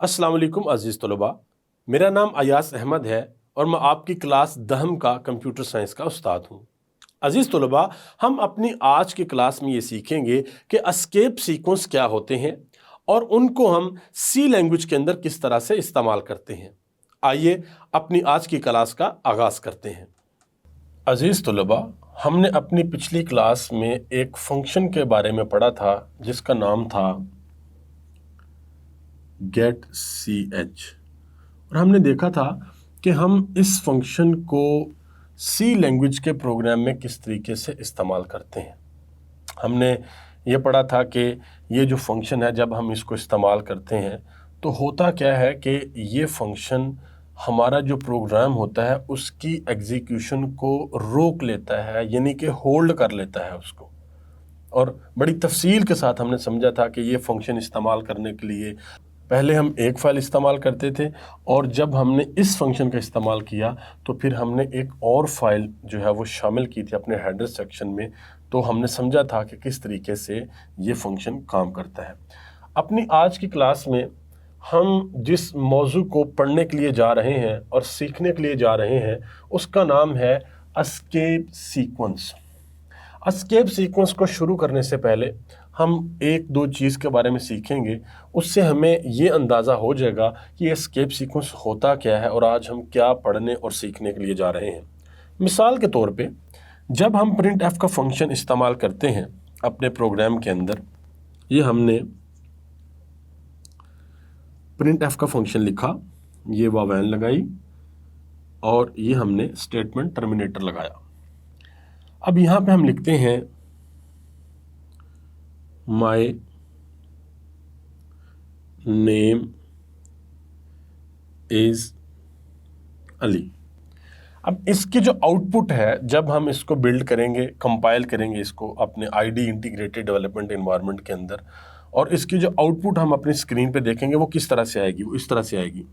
अस्सलाम वालेकुम अज़ीज़ तलबा, मेरा नाम अयास अहमद है और मैं आपकी क्लास दहम का कंप्यूटर साइंस का उस्ताद हूँ। अज़ीज़ तलबा, हम अपनी आज की क्लास में ये सीखेंगे कि एस्केप सीक्वेंस क्या होते हैं और उनको हम सी लैंग्वेज के अंदर किस तरह से इस्तेमाल करते हैं। आइए अपनी आज की क्लास का आगाज़ करते हैं। अज़ीज़ तलबा, हमने अपनी पिछली क्लास में एक फंक्शन के बारे में पढ़ा था जिसका नाम था गेट सी एच, और हमने देखा था कि हम इस फंक्शन को सी लैंग्वेज के प्रोग्राम में किस तरीके से इस्तेमाल करते हैं। हमने ये पढ़ा था कि ये जो फंक्शन है, जब हम इसको इस्तेमाल करते हैं तो होता क्या है कि ये फंक्शन हमारा जो प्रोग्राम होता है उसकी एग्जीक्यूशन को रोक लेता है, यानी कि होल्ड कर लेता है उसको। और बड़ी तफसील के साथ हमने समझा था कि ये फंक्शन इस्तेमाल करने के लिए पहले हम एक फ़ाइल इस्तेमाल करते थे, और जब हमने इस फंक्शन का इस्तेमाल किया तो फिर हमने एक और फाइल जो है वो शामिल की थी अपने हेडर सेक्शन में। तो हमने समझा था कि किस तरीके से ये फंक्शन काम करता है। अपनी आज की क्लास में हम जिस मौजू को पढ़ने के लिए जा रहे हैं और सीखने के लिए जा रहे हैं उसका नाम है एस्केप सीक्वेंस। एस्केप सीक्वेंस को शुरू करने से पहले हम एक दो चीज़ के बारे में सीखेंगे, उससे हमें ये अंदाज़ा हो जाएगा कि एस्केप सीक्वेंस होता क्या है और आज हम क्या पढ़ने और सीखने के लिए जा रहे हैं। मिसाल के तौर पे, जब हम प्रिंट एफ का फंक्शन इस्तेमाल करते हैं अपने प्रोग्राम के अंदर, ये हमने प्रिंट एफ का फंक्शन लिखा, ये वावैन लगाई और ये हमने स्टेटमेंट टर्मिनेटर लगाया। अब यहाँ पे हम लिखते हैं माई नेम इज अली। अब इसकी जो आउटपुट है, जब हम इसको बिल्ड करेंगे, कंपाइल करेंगे इसको अपने आईडी इंटीग्रेटेड डेवलपमेंट एनवायरनमेंट के अंदर, और इसकी जो आउटपुट हम अपनी स्क्रीन पे देखेंगे वो किस तरह से आएगी, वो इस तरह से आएगी,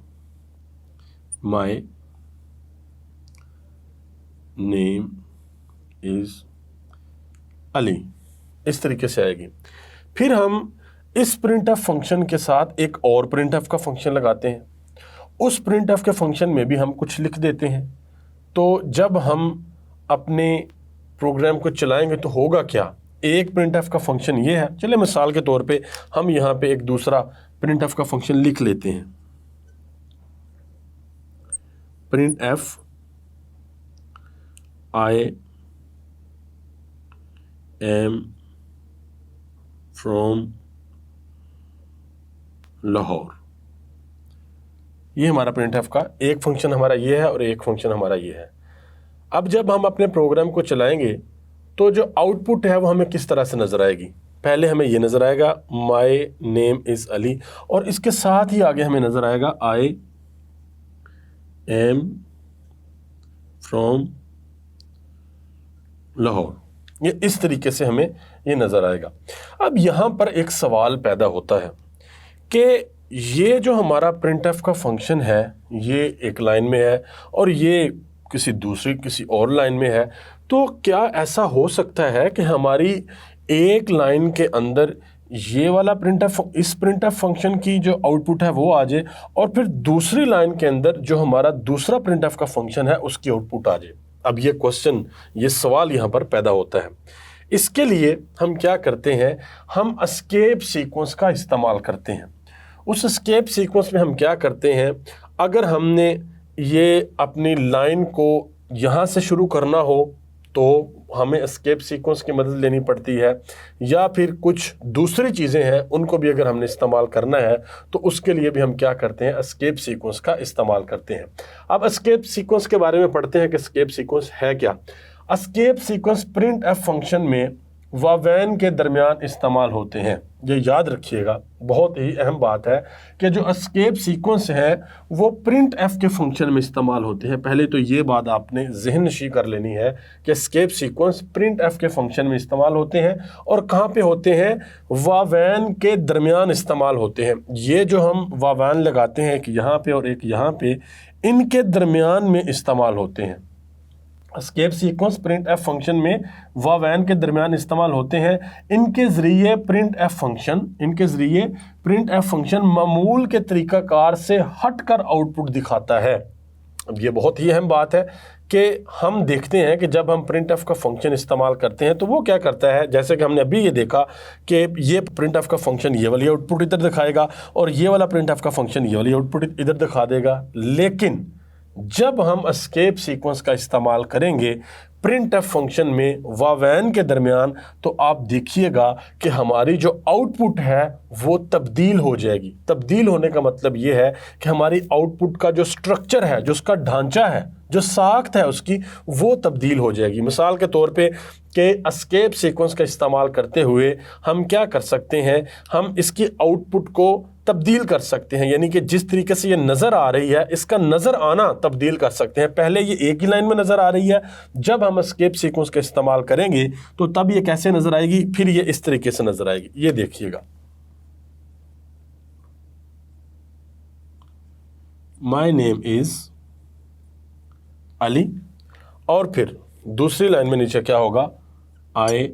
माई नेम इज अली, इस तरीके से आएगी। फिर हम इस प्रिंटफ फंक्शन के साथ एक और प्रिंटफ का फंक्शन लगाते हैं। उस प्रिंटफ के फंक्शन में भी हम कुछ लिख देते हैं। तो जब हम अपने प्रोग्राम को चलाएंगे तो होगा क्या, एक प्रिंटफ का फंक्शन ये है। चलिए मिसाल के तौर पे हम यहाँ पे एक दूसरा प्रिंटफ का फंक्शन लिख लेते हैं, print F I am from Lahore. ये हमारा प्रिंट एफ का एक फंक्शन हमारा ये है और एक फंक्शन हमारा ये है। अब जब हम अपने प्रोग्राम को चलाएंगे तो जो आउटपुट है वो हमें किस तरह से नज़र आएगी। पहले हमें ये नज़र आएगा माई नेम इज़ अली, और इसके साथ ही आगे हमें नज़र आएगा आई एम फ्रॉम लाहौर। ये इस तरीके से हमें ये नज़र आएगा। अब यहाँ पर एक सवाल पैदा होता है कि ये जो हमारा प्रिंटफ का फंक्शन है ये एक लाइन में है और ये किसी और लाइन में है, तो क्या ऐसा हो सकता है कि हमारी एक लाइन के अंदर ये वाला इस प्रिंटफ फंक्शन की जो आउटपुट है वो आ जाए और फिर दूसरी लाइन के अंदर जो हमारा दूसरा प्रिंटफ का फंक्शन है उसकी आउटपुट आ जाए। अब ये सवाल यहाँ पर पैदा होता है। इसके लिए हम क्या करते हैं, हम एस्केप सीक्वेंस का इस्तेमाल करते हैं। उस एस्केप सीक्वेंस में हम क्या करते हैं, अगर हमने ये अपनी लाइन को यहाँ से शुरू करना हो तो हमें एस्केप सीक्वेंस की मदद लेनी पड़ती है, या फिर कुछ दूसरी चीज़ें हैं उनको भी अगर हमने इस्तेमाल करना है तो उसके लिए भी हम क्या करते हैं, एस्केप सीक्वेंस का इस्तेमाल करते हैं। अब एस्केप सीक्वेंस के बारे में पढ़ते हैं कि एस्केप सीक्वेंस है क्या। Escape sequence print F function में वावैन के दरमियान इस्तेमाल होते हैं। ये याद रखिएगा, बहुत ही अहम बात है कि जो एस्केप सीक्वेंस है वो प्रिंट एफ के फंक्शन में इस्तेमाल होते हैं। पहले तो ये बात आपने जहन नशी कर लेनी है कि एस्केप सीक्वेंस प्रिंट एफ के फंक्शन में इस्तेमाल होते हैं और कहाँ पे होते हैं, वावैन के दरमियान इस्तेमाल होते हैं। ये जो हम वावैन लगाते हैं एक यहाँ पे और एक यहाँ पे, इनके दरमियान में इस्तेमाल होते हैं। Escape sequence print F function में व वैन के दरमियान इस्तेमाल होते हैं। इनके ज़रिए प्रिंट एफ फंक्शन मामूल के तरीक़ाकार से हटकर आउटपुट दिखाता है। अब ये बहुत ही अहम बात है कि हम देखते हैं कि जब हम प्रिंट एफ का फंक्शन इस्तेमाल करते हैं तो वो क्या करता है, जैसे कि हमने अभी ये देखा कि ये प्रिंट एफ का फंक्शन ये वाली आउटपुट इधर दिखाएगा और ये वाला प्रिंट एफ का फंक्शन ये वाली आउटपुट इधर दिखा देगा। लेकिन जब हम एस्केप सीक्वेंस का इस्तेमाल करेंगे प्रिंट एफ फंक्शन में व वैन के दरमियान, तो आप देखिएगा कि हमारी जो आउटपुट है वो तब्दील हो जाएगी। तब्दील होने का मतलब ये है कि हमारी आउटपुट का जो स्ट्रक्चर है, जो उसका ढांचा है, जो साख्त है उसकी, वो तब्दील हो जाएगी। मिसाल के तौर पे कि एस्केप सीक्वेंस का इस्तेमाल करते हुए हम क्या कर सकते हैं, हम इसकी आउटपुट को तब्दील कर सकते हैं, यानी कि जिस तरीके से ये नज़र आ रही है इसका नज़र आना तब्दील कर सकते हैं। पहले ये एक ही लाइन में नज़र आ रही है, जब हम एस्केप सीक्वेंस का इस्तेमाल करेंगे तो तब ये कैसे नज़र आएगी, फिर ये इस तरीके से नज़र आएगी। ये देखिएगा, माई नेम इज़ अली, और फिर दूसरी लाइन में नीचे क्या होगा, आई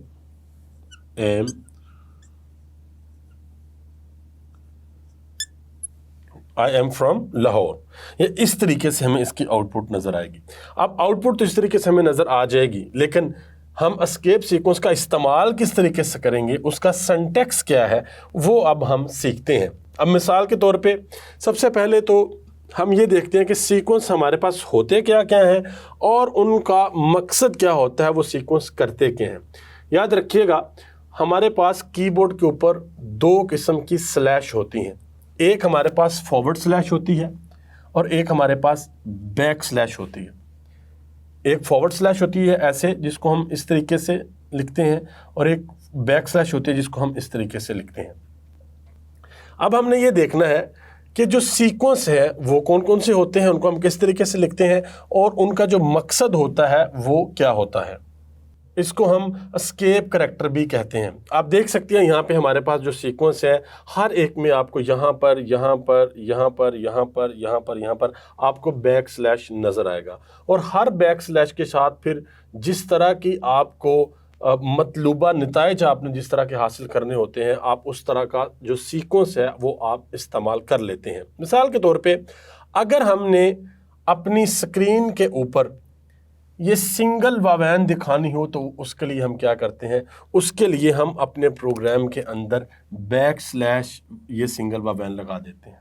एम फ्रॉम लाहौर। ये इस तरीके से हमें इसकी आउटपुट नज़र आएगी। अब आउटपुट तो इस तरीके से हमें नज़र आ जाएगी, लेकिन हम एस्केप सीक्वेंस का इस्तेमाल किस तरीके से करेंगे, उसका सिंटैक्स क्या है, वो अब हम सीखते हैं। अब मिसाल के तौर पे सबसे पहले तो हम ये देखते हैं कि सीक्वेंस हमारे पास होते क्या क्या हैं और उनका मकसद क्या होता है, वो सीक्वेंस करते क्या हैं। याद रखिएगा, हमारे पास कीबोर्ड के ऊपर दो किस्म की स्लैश होती हैं। एक हमारे पास फॉरवर्ड स्लैश होती है और एक हमारे पास बैक स्लैश होती है। एक फॉरवर्ड स्लैश होती है ऐसे, जिसको हम इस तरीके से लिखते हैं, और एक बैक स्लैश होती है जिसको हम इस तरीके से लिखते हैं। अब हमने ये देखना है कि जो सीक्वेंस है वो कौन कौन से होते हैं, उनको हम किस तरीके से लिखते हैं और उनका जो मकसद होता है वो क्या होता है। इसको हम एस्केप करैक्टर भी कहते हैं। आप देख सकते हैं यहाँ पे हमारे पास जो सीक्वेंस है, हर एक में आपको यहाँ पर, यहाँ पर, यहाँ पर, यहाँ पर, यहाँ पर, यहाँ पर आपको बैक स्लैश नज़र आएगा, और हर बैक स्लैश के साथ फिर जिस तरह की आपको मतलूबा नताइज आपने जिस तरह के हासिल करने होते हैं, आप उस तरह का जो सीक्वेंस है वो आप इस्तेमाल कर लेते हैं। मिसाल के तौर पे अगर हमने अपनी स्क्रीन के ऊपर ये सिंगल वावैन दिखानी हो तो उसके लिए हम क्या करते हैं, उसके लिए हम अपने प्रोग्राम के अंदर बैक स्लैश ये सिंगल वावैन लगा देते हैं।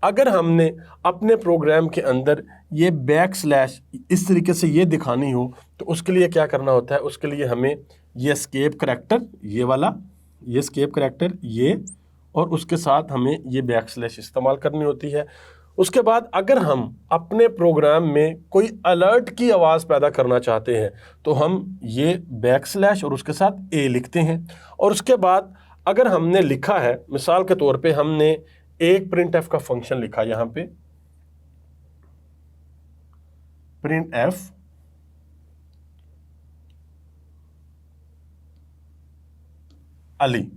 अगर हमने अपने प्रोग्राम के अंदर ये बैक स्लैश इस तरीके से ये दिखानी हो तो उसके लिए क्या करना होता है, उसके लिए हमें ये एस्केप करैक्टर, ये वाला, ये एस्केप करैक्टर ये, और उसके साथ हमें ये बैक स्लैश इस्तेमाल करनी होती है। उसके बाद अगर हम अपने प्रोग्राम में कोई अलर्ट की आवाज़ पैदा करना चाहते हैं तो हम ये बैक स्लैश और उसके साथ ए लिखते हैं। और उसके बाद अगर हमने लिखा है, मिसाल के तौर पे हमने एक प्रिंट एफ का फंक्शन लिखा, यहाँ पे प्रिंट एफ अली,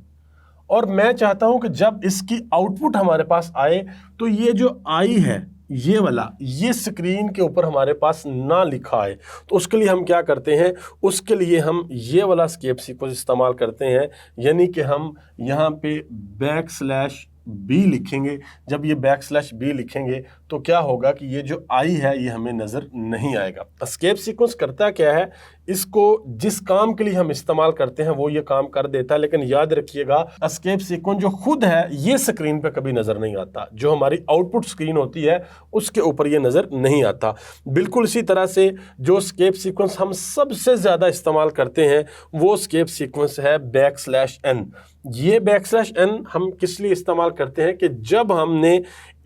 और मैं चाहता हूं कि जब इसकी आउटपुट हमारे पास आए तो ये जो आई है ये वाला, ये स्क्रीन के ऊपर हमारे पास ना लिखा है, तो उसके लिए हम क्या करते हैं, उसके लिए हम ये वाला एस्केप सीक्वेंस इस्तेमाल करते हैं, यानी कि हम यहाँ पे बैक स्लैश बी लिखेंगे। जब ये बैक स्लैश बी लिखेंगे तो क्या होगा कि ये जो आई है ये हमें नज़र नहीं आएगा। एस्केप सीक्वेंस करता क्या है, इसको जिस काम के लिए हम इस्तेमाल करते हैं वो ये काम कर देता है, लेकिन याद रखिएगा एस्केप सीक्वेंस जो खुद है ये स्क्रीन पे कभी नज़र नहीं आता, जो हमारी आउटपुट स्क्रीन होती है उसके ऊपर ये नज़र नहीं आता। बिल्कुल इसी तरह से जो एस्केप सीक्वेंस हम सबसे ज़्यादा इस्तेमाल करते हैं वो एस्केप सीक्वेंस है बैक स्लैश एन। ये बैक स्लैश एन हम किस लिए इस्तेमाल करते हैं कि जब हमने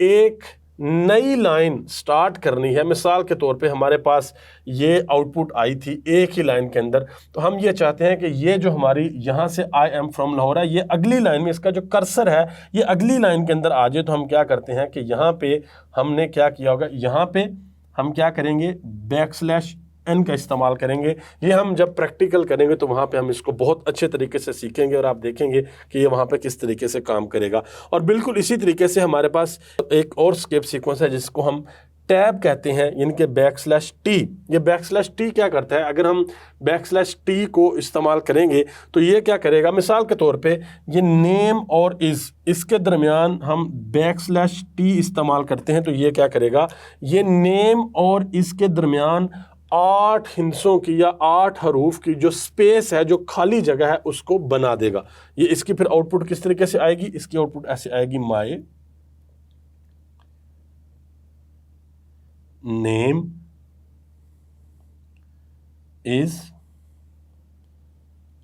एक नई लाइन स्टार्ट करनी है, मिसाल के तौर पे हमारे पास ये आउटपुट आई थी एक ही लाइन के अंदर, तो हम ये चाहते हैं कि ये जो हमारी यहाँ से आई एम फ्रॉम लाहौर है, ये अगली लाइन में इसका जो कर्सर है ये अगली लाइन के अंदर आ जाए, तो हम क्या करते हैं कि यहाँ पे हमने क्या किया होगा, यहाँ पे हम क्या करेंगे, बैक स्लैश एन का इस्तेमाल करेंगे। ये हम जब प्रैक्टिकल करेंगे तो वहाँ पे हम इसको बहुत अच्छे तरीके से सीखेंगे और आप देखेंगे कि ये वहाँ पे किस तरीके से काम करेगा। और बिल्कुल इसी तरीके से हमारे पास एक और एस्केप सीक्वेंस है जिसको हम टैब कहते हैं, यानी कि \t। ये \t क्या करता है, अगर हम \t को इस्तेमाल करेंगे तो ये क्या करेगा, मिसाल के तौर पे ये नेम और इसके दरमियान हम \t इस्तेमाल करते हैं तो ये क्या करेगा, ये नेम और इसके दरमियान 8 हिंसों की या 8 हरूफ की जो स्पेस है, जो खाली जगह है, उसको बना देगा। ये इसकी फिर आउटपुट किस तरीके से आएगी, इसकी आउटपुट ऐसे आएगी, माय नेम इज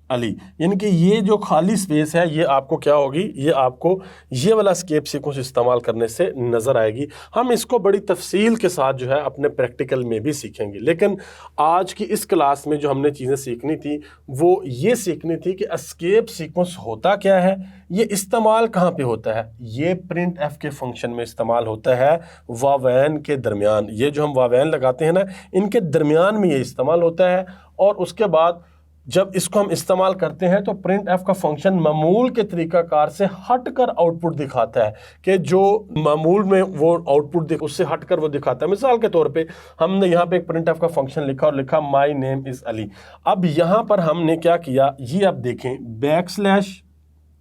अली, यानी कि ये जो खाली स्पेस है ये आपको क्या होगी, ये आपको ये वाला एस्केप सीक्वेंस इस्तेमाल करने से नज़र आएगी। हम इसको बड़ी तफसील के साथ जो है अपने प्रैक्टिकल में भी सीखेंगे, लेकिन आज की इस क्लास में जो हमने चीज़ें सीखनी थी वो ये सीखनी थी कि एस्केप सीक्वेंस होता क्या है, ये इस्तेमाल कहाँ पे होता है। ये प्रिंट एफ के फंक्शन में इस्तेमाल होता है वावैन के दरमियान, ये जो हम वावैन लगाते हैं ना, इनके दरमियान में ये इस्तेमाल होता है। और उसके बाद जब इसको हम इस्तेमाल करते हैं तो प्रिंट एफ का फंक्शन मामूल के तरीकाकार से हटकर आउटपुट दिखाता है, कि जो मामूल में वो आउटपुट उससे हटकर वो दिखाता है। मिसाल के तौर पे हमने यहाँ पे एक प्रिंट एफ का फंक्शन लिखा और लिखा माई नेम इज़ अली। अब यहाँ पर हमने क्या किया, ये आप देखें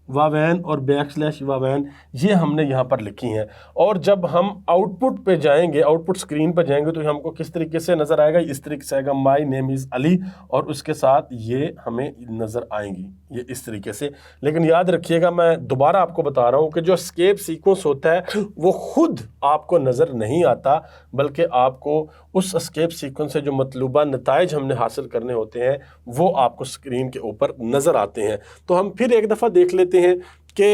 वावैन और वावैन ये हमने यहाँ पर लिखी हैं। और जब हम आउटपुट पे जाएंगे, आउटपुट स्क्रीन पर जाएंगे तो हमको किस तरीके से नज़र आएगा, इस तरीके से आएगा माई नेम इज़ अली, और उसके साथ ये हमें नज़र आएंगी ये इस तरीके से। लेकिन याद रखिएगा, मैं दोबारा आपको बता रहा हूँ कि जो एस्केप सीक्वेंस होता है वो खुद आपको नज़र नहीं आता, बल्कि आपको उस एस्केप सीक्वेंस से जो मतलूबा नताइज हमने हासिल करने होते हैं वो आपको स्क्रीन के ऊपर नज़र आते हैं। तो हम फिर एक दफ़ा देख लेते हैं कि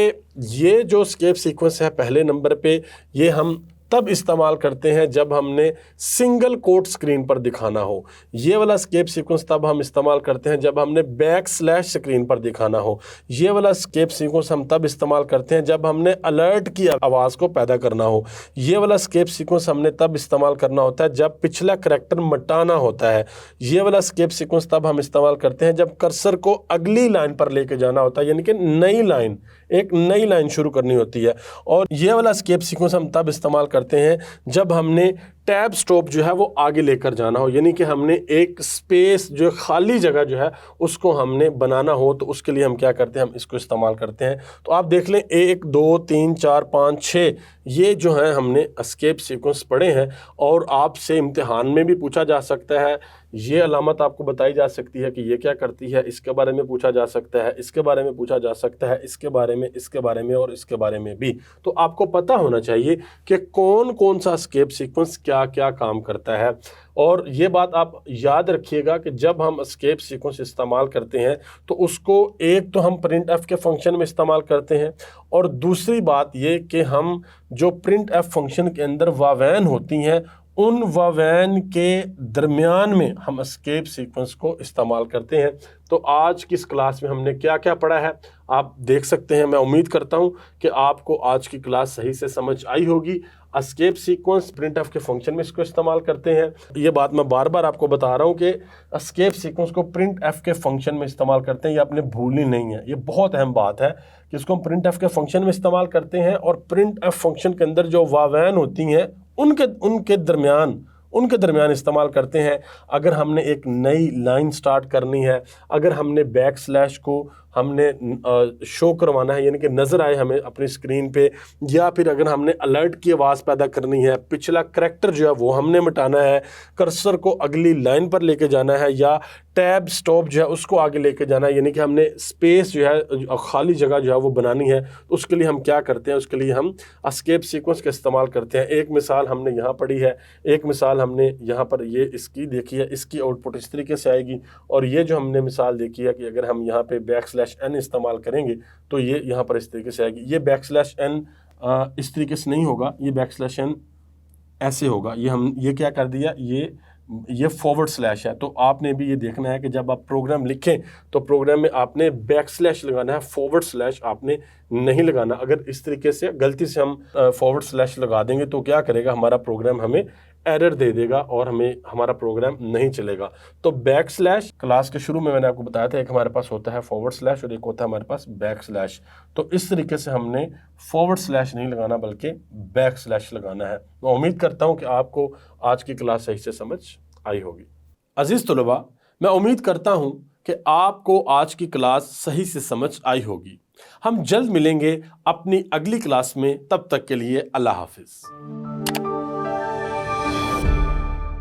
ये जो एस्केप सीक्वेंस है पहले नंबर पे, ये हम तब इस्तेमाल करते हैं जब हमने सिंगल कोट स्क्रीन पर दिखाना हो। ये वाला एस्केप सीक्वेंस तब हम इस्तेमाल करते हैं जब हमने / स्क्रीन पर दिखाना हो। ये वाला एस्केप सीक्वेंस हम तब इस्तेमाल करते हैं जब हमने अलर्ट की आवाज़ को पैदा करना हो। ये वाला एस्केप सीक्वेंस हमने तब इस्तेमाल करना होता है जब पिछला करैक्टर मिटाना होता है। ये वाला एस्केप सीक्वेंस तब हम इस्तेमाल करते हैं जब कर्सर को अगली लाइन पर लेके जाना होता है, यानी कि नई लाइन, एक नई लाइन शुरू करनी होती है। और ये वाला एस्केप सीक्वेंस हम तब इस्तेमाल करते हैं जब हमने टैब स्टॉप जो है वो आगे लेकर जाना हो, यानी कि हमने एक स्पेस जो खाली जगह जो है उसको हमने बनाना हो, तो उसके लिए हम क्या करते हैं, हम इसको इस्तेमाल करते हैं। तो आप देख लें 1 2 3 4 5 6 ये जो है हमने एस्केप सीक्वेंस पढ़े हैं। और आपसे इम्तिहान में भी पूछा जा सकता है, ये अलामत आपको बताई जा सकती है कि ये क्या करती है, इसके बारे में पूछा जा सकता है, इसके बारे में पूछा जा सकता है, इसके बारे में, इसके बारे में और इसके बारे में भी। तो आपको पता होना चाहिए कि कौन कौन सा एस्केप सीक्वेंस क्या क्या काम करता है। और ये बात आप याद रखिएगा कि जब हम एस्केप सीक्वेंस इस्तेमाल करते हैं तो उसको एक तो हम प्रिंट एफ के फंक्शन में इस्तेमाल करते हैं, और दूसरी बात ये कि हम जो प्रिंट एफ फंक्शन के अंदर वावैन होती हैं उन वावैन के दरमियान में हम एस्केप सीक्वेंस को इस्तेमाल करते हैं। तो आज की इस क्लास में हमने क्या क्या पढ़ा है आप देख सकते हैं। मैं उम्मीद करता हूं कि आपको आज की क्लास सही से समझ आई होगी। एस्केप सीक्वेंस प्रिंट एफ के फंक्शन में इसको इस्तेमाल करते हैं। ये बात मैं बार बार आपको बता रहा हूं कि एस्केप सीक्वेंस को प्रिंट एफ के फंक्शन में इस्तेमाल करते हैं, ये आपने भूलनी नहीं है। ये बहुत अहम बात है कि इसको हम प्रिंट एफ के फंक्शन में इस्तेमाल करते हैं, और प्रिंट एफ फंक्शन के अंदर जो वावैन होती हैं उनके दरमियान इस्तेमाल करते हैं। अगर हमने एक नई लाइन स्टार्ट करनी है, अगर हमने / को हमने शो करवाना है, यानी कि नज़र आए हमें अपनी स्क्रीन पे, या फिर अगर हमने अलर्ट की आवाज़ पैदा करनी है, पिछला करैक्टर जो है वो हमने मिटाना है, कर्सर को अगली लाइन पर लेके जाना है, या टैब स्टॉप जो है उसको आगे लेके जाना है, यानी कि हमने स्पेस जो है खाली जगह जो है वो बनानी है, तो उसके लिए हम क्या करते हैं, उसके लिए हम एस्केप सीक्वेंस का इस्तेमाल करते हैं। एक मिसाल हमने यहाँ पढ़ी है, एक मिसाल हमने यहाँ पर ये इसकी देखी है, इसकी आउटपुट इस तरीके से आएगी। और ये जो हमने मिसाल देखी है कि अगर हम यहाँ पे \n इस्तेमाल करेंगे तो ये यहाँ पर इस तरीके से आएगी। ये \n इस तरीके से नहीं होगा, ये \n ऐसे होगा। ये क्या कर दिया, ये / है। तो आपने भी ये देखना है कि जब आप प्रोग्राम लिखें तो प्रोग्राम में आपने / लगाना है, / आपने नहीं लगाना। अगर इस तरीके से गलती से हम / लगा देंगे तो क्या करेगा, हमारा प्रोग्राम हमें एरर दे देगा और हमें हमारा प्रोग्राम नहीं चलेगा। तो बैक स्लैश, क्लास के शुरू में मैंने आपको बताया था, एक हमारे पास होता है फॉरवर्ड स्लैश और एक होता है हमारे पास बैक स्लैश। तो इस तरीके से हमने फॉरवर्ड स्लैश नहीं लगाना बल्कि बैक स्लैश लगाना है। मैं उम्मीद करता हूं कि आपको आज की क्लास सही से समझ आई होगी। अजीज तलबा, मैं उम्मीद करता हूं कि आपको आज की क्लास सही से समझ आई होगी। हम जल्द मिलेंगे अपनी अगली क्लास में, तब तक के लिए अल्लाह हाफिज।